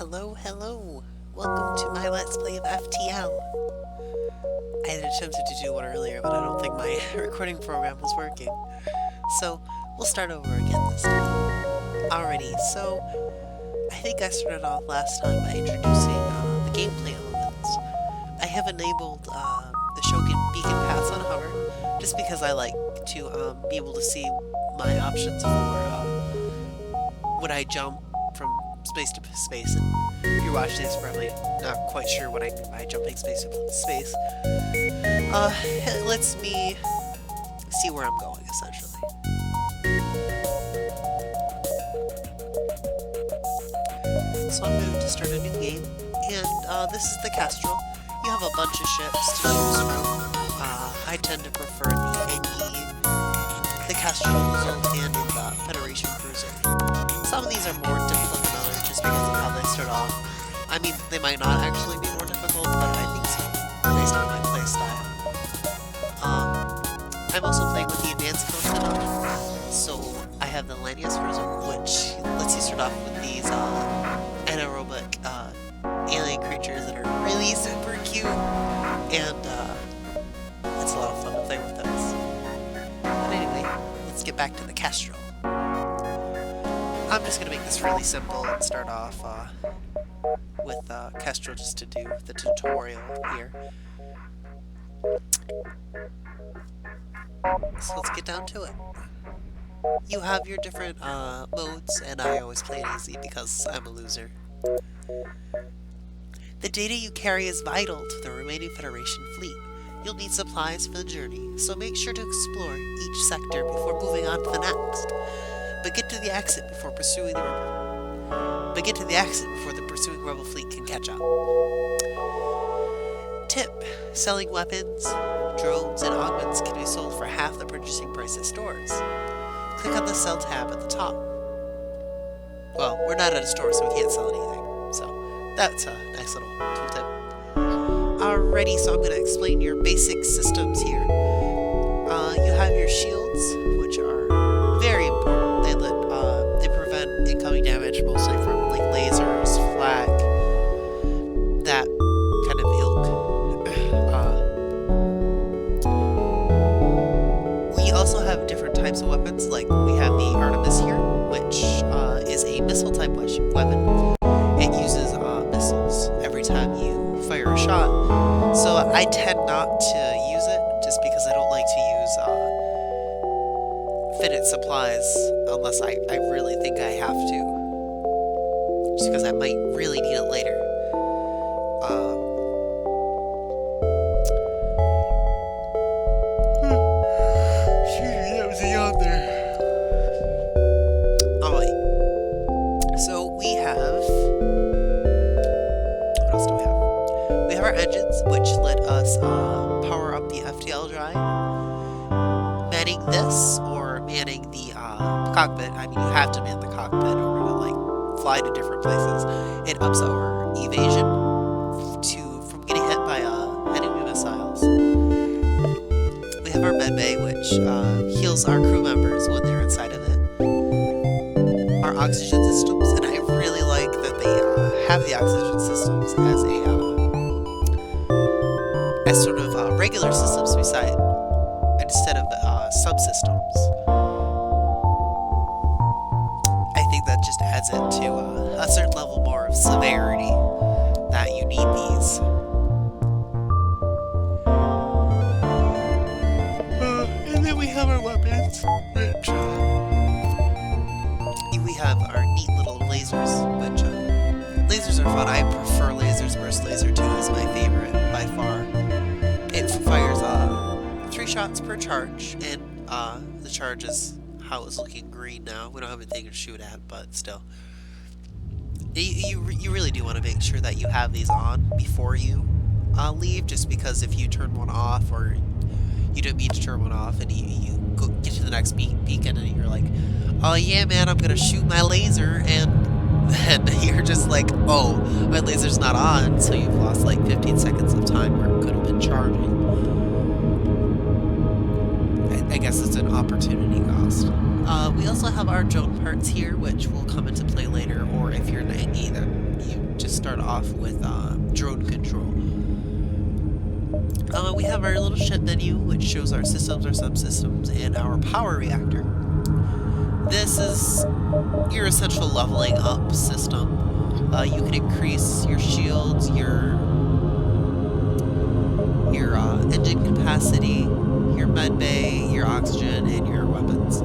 Hello, hello! Welcome to my Let's Play of FTL. I had attempted to do one earlier, but I don't think my recording program was working. So, we'll start over again this time. Alrighty, so I think I started off last time by introducing the gameplay elements. I have enabled the Show Beacon Paths on Hover, just because I like to be able to see my options for when I jump from space to space, and if you're watching this, probably not quite sure what I mean by jumping space to space. It lets me see where I'm going, essentially. So I'm going to start a new game, and this is the Kestrel. You have a bunch of ships to choose from. I tend to prefer the Kestrel and the Federation Cruiser. Some of these are more difficult than others just because of how they start off. I mean, they might not actually be more difficult, but I think so, based on my playstyle. I'm also playing with the advanced content on, so I have the Lanius version, which lets you start off with these anaerobic alien creatures that are really super cute, and it's a lot of fun to play with those. But anyway, let's get back to the Kestrel. I'm just going to make this really simple and start off with Kestrel just to do the tutorial here. So let's get down to it. You have your different modes, and I always play it easy because I'm a loser. The data you carry is vital to the remaining Federation fleet. You'll need supplies for the journey, so make sure to explore each sector before moving on to the next. But get to the exit before the pursuing rebel fleet can catch up. Tip: selling weapons, drones, and augments can be sold for half the purchasing price at stores. Click on the sell tab at the top. Well, we're not at a store, so we can't sell anything. So that's a nice little tooltip. Alrighty, so I'm going to explain your basic systems here. You have your shields, which are very important. They prevent incoming damage, mostly from like lasers, flak, that kind of ilk. We also have different types of weapons, like we have the Artemis here, which is a missile type weapon. It uses missiles every time you fire a shot, so I tend not to use it, just because I don't like to use finite supplies unless I really think I have to. Just because I might really need it later. That was a yawn there. Alright. So we have... What else do we have? We have our engines, which let us power up the FTL drive. Manning this, or manning the cockpit. I mean, you have to man the cockpit in order to like fly to different places. It ups our evasion from getting hit by enemy missiles. We have our medbay, which heals our crew members when they're inside of it. Our oxygen systems, and I really like that they have the oxygen systems as sort of regular systems beside instead of subsystems. I think that just adds it to a certain level more of severity that you need these. And then we have our weapons, which we have our neat little lasers, which lasers are fun. I prefer lasers. Burst Laser 2 is my favorite by far. It fires 3 shots per charge, and the charge is how it's looking green now. We don't have anything to shoot at, but still. You really do want to make sure that you have these on before you leave, just because if you turn one off, or you don't mean to turn one off, and you get to the next beacon and you're like, oh yeah man, I'm gonna shoot my laser, and then you're just like, oh, my laser's not on, so you've lost like 15 seconds of time where it could have been charging. I guess it's an opportunity cost. We also have our drone parts here, which will come into play later, or if you're an AE, then you start off with drone control. We have our little ship menu, which shows our systems, our subsystems, and our power reactor. This is your essential leveling up system. You can increase your shields, your engine capacity, your med bay, your oxygen, and your weapons.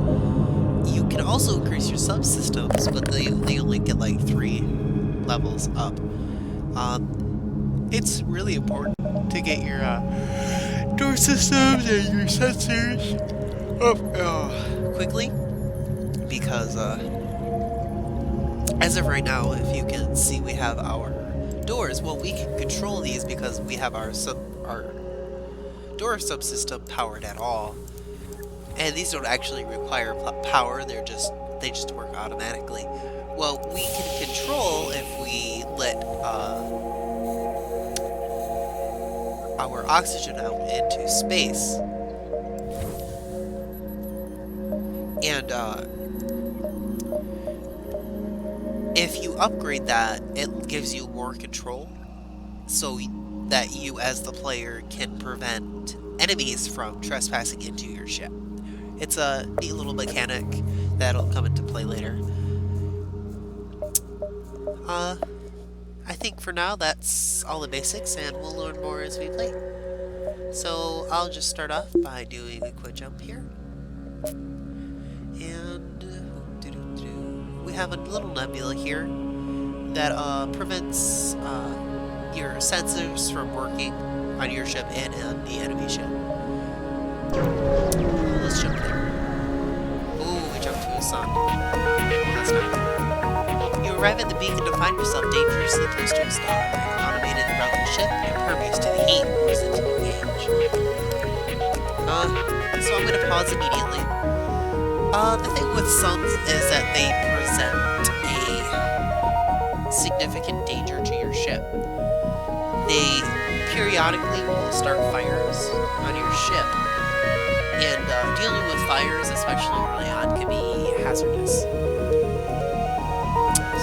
You can also increase your subsystems, but they only get like 3 levels up. It's really important to get your door systems and your sensors up quickly, because as of right now, if you can see, we have our doors. Well, we can control these because we have our door subsystem powered at all, and these don't actually require power. They just work automatically. Well, we can control if we let our oxygen out into space, and if you upgrade that, it gives you more control, so that you as the player can prevent enemies from trespassing into your ship. It's a neat little mechanic that'll come into play later. I think for now that's all the basics, and we'll learn more as we play. So I'll just start off by doing a quick jump here. And we have a little nebula here that prevents your sensors from working on your ship and on the enemy ship. Let's jump there. Ooh, we jumped to a sun. Well, that's not good. You arrive at the beacon to find yourself dangerously close to a star. Automated throughout the ship, impervious to the heat, moves into engage. So I'm gonna pause immediately. The thing with suns is that they present a significant danger to your ship. They periodically will start fires on your ship, and dealing with fires, especially early on, can be hazardous.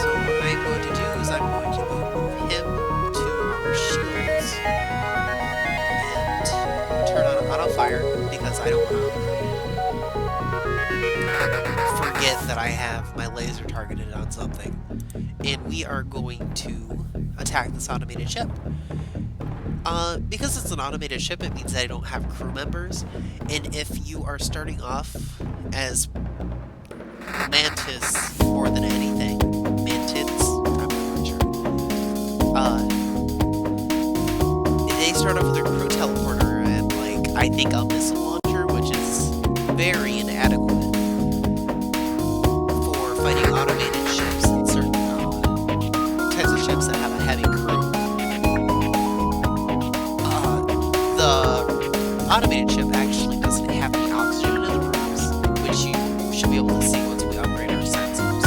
So what I'm going to do is I'm going to move him to our shields and turn on auto fire, because I don't want to forget that I have my laser targeted on something. And we are going to attack this automated ship. Because it's an automated ship, it means that I don't have crew members, and if you are starting off as Mantis more than anything, Mantids, I'm not sure, they start off with their crew teleporter and, like, I think a missile launcher, which is very inadequate for fighting automated ships and certain types of ships that have a heavy crew. The automated ship actually doesn't have any oxygen in the rooms, which you should be able to see once we upgrade our sensors.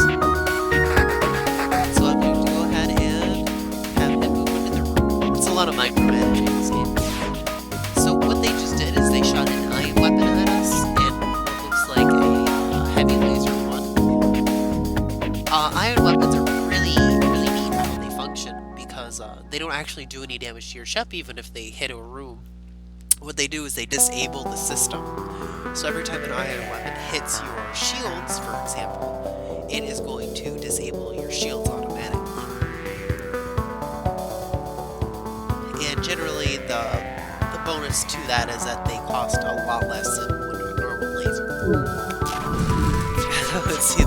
So I'm going to go ahead and have him move into the room. It's a lot of micromanaging in this game. So what they just did is they shot an ion weapon at us, and what looks like a heavy laser one. Ion weapons are really neat how they function, because they don't actually do any damage to your ship even if they hit a room. What they do is they disable the system. So every time an ion weapon hits your shields, for example, it is going to disable your shields automatically. And generally the bonus to that is that they cost a lot less than a normal laser. Let's see,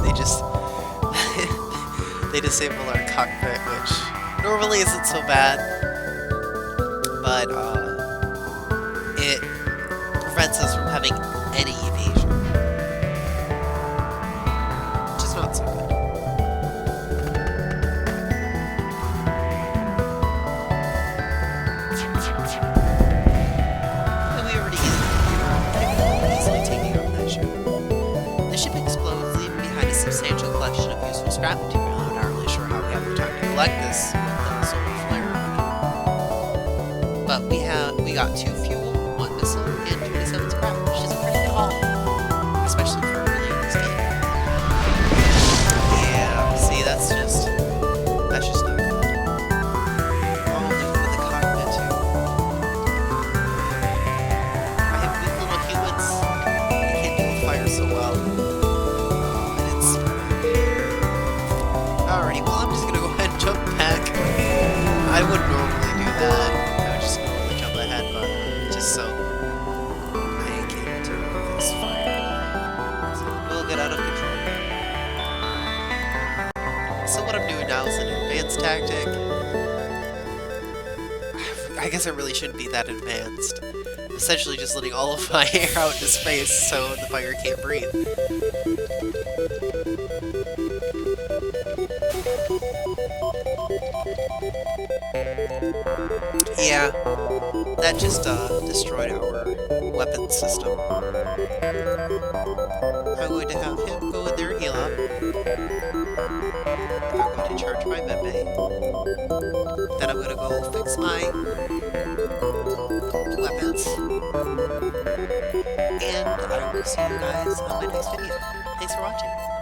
they disable our cockpit, which normally isn't so bad, but it prevents us from having any evasion, which is not so good. And we already easily taking over that ship. The ship explodes, leaving behind a substantial collection of useful scrap material. I'm not really sure how we have the time to collect this with the solar flare. But we got 2 fuel, 1 missile, and 27 scrap, which is a pretty good haul, especially for early in this game. Yeah, see, that's just not good. jump back. I wouldn't normally do that. I would just normally jump ahead, but just so I can't do this fire. So we'll get out of control. So what I'm doing now is an advanced tactic. I guess it really shouldn't be that advanced. Essentially just letting all of my air out into space so the fire can't breathe. Yeah, that just destroyed our weapon system. I'm going to have him go in there and heal up. I'm going to charge my medbay. Then I'm going to go fix my weapons. And I will see you guys on my next video. Thanks for watching.